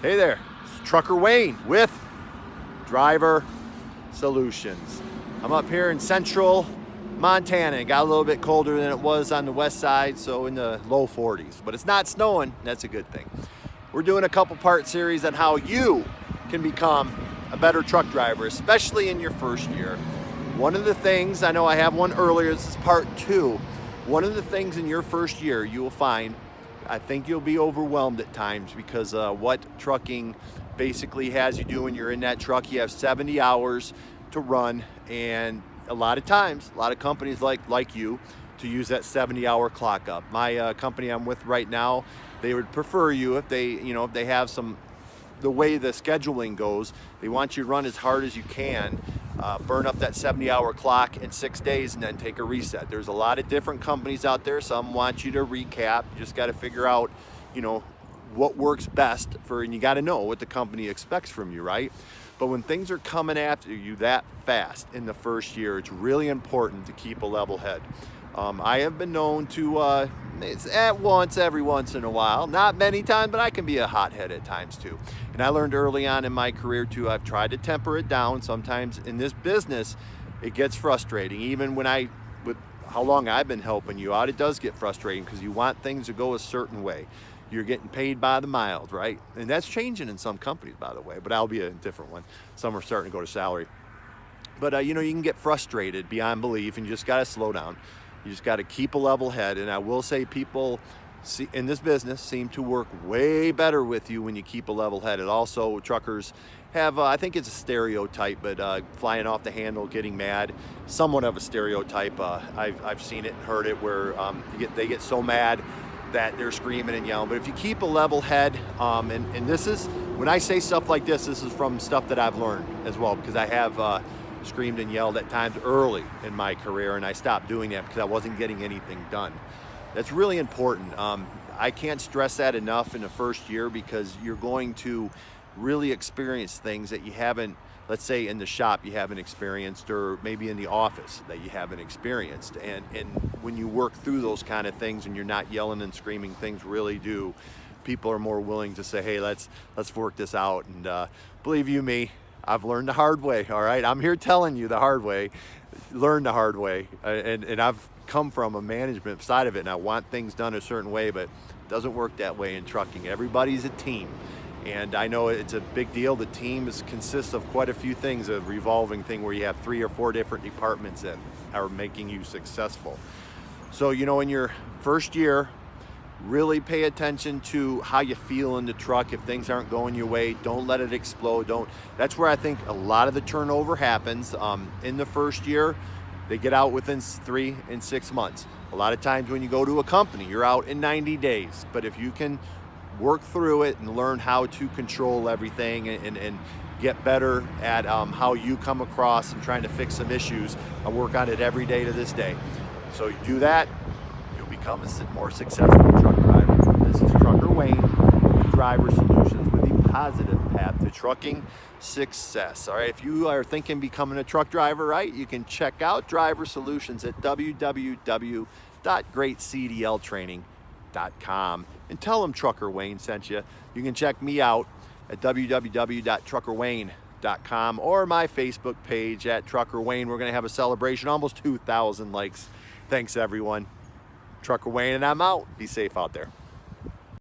Hey there, it's Trucker Wayne with Driver Solutions. I'm up here in central Montana. It got a little bit colder than it was on the west side, so in the low 40s. But it's not snowing, that's a good thing. We're doing a couple part series on how you can become a better truck driver, especially in your first year. One of the things, I know I have one earlier, this is part 2. One of the things in your first year you will find, I think you'll be overwhelmed at times because what trucking basically has you do when you're in that truck. You have 70 hours to run, and a lot of times, a lot of companies like you to use that 70-hour clock up. My company I'm with right now, they would prefer you if they have some, the way the scheduling goes, they want you to run as hard as you can, burn up that 70-hour clock in 6 days and then take a reset. There's a lot of different companies out there. Some want you to recap. You just got to figure out, what works best and you got to know what the company expects from you, right? But when things are coming after you that fast in the first year, it's really important to keep a level head. I have been known to, it's every once in a while, not many times, but I can be a hothead at times too. And I learned early on in my career too, I've tried to temper it down. Sometimes in this business, it gets frustrating. Even with how long I've been helping you out, it does get frustrating because you want things to go a certain way. You're getting paid by the miles, right? And that's changing in some companies, by the way, but I'll be a different one. Some are starting to go to salary. But you can get frustrated beyond belief, and you just got to slow down. You just got to keep a level head. And I will say, people in this business seem to work way better with you when you keep a level head. And also, truckers have, I think it's a stereotype, but flying off the handle, getting mad, somewhat of a stereotype. I've seen it and heard it where they get so mad that they're screaming and yelling. But if you keep a level head, and this is, when I say stuff like this is from stuff that I've learned as well, because I have screamed and yelled at times early in my career, and I stopped doing that because I wasn't getting anything done. That's really important. I can't stress that enough in the first year, because you're going to really experience things that you haven't, let's say in the shop you haven't experienced, or maybe in the office that you haven't experienced. And when you work through those kind of things and you're not yelling and screaming, things really do, people are more willing to say, hey, let's work this out. And believe you me, I've learned the hard way, all right? I'm here telling you the hard way, learn the hard way. And I've come from a management side of it, and I want things done a certain way, but it doesn't work that way in trucking. Everybody's a team. And I know it's a big deal. The team consists of quite a few things, a revolving thing where you have 3 or 4 different departments that are making you successful. So, in your first year, really pay attention to how you feel in the truck. If things aren't going your way, don't let it explode. That's where I think a lot of the turnover happens. In the first year, they get out within 3 and 6 months. A lot of times when you go to a company, you're out in 90 days. But if you can work through it and learn how to control everything and get better at how you come across and trying to fix some issues, I work on it every day to this day. So you do that, you'll become a more successful truck driver. This is Trucker Wayne with Driver Solutions, with the positive path to trucking success. All right, if you are thinking becoming a truck driver, right, you can check out Driver Solutions at www.greatcdltraining.com and tell them Trucker Wayne sent you. You can check me out at www.truckerwayne.com or my Facebook page at Trucker Wayne. We're going to have a celebration, almost 2,000 likes. Thanks, everyone. Trucker Wayne, and I'm out. Be safe out there.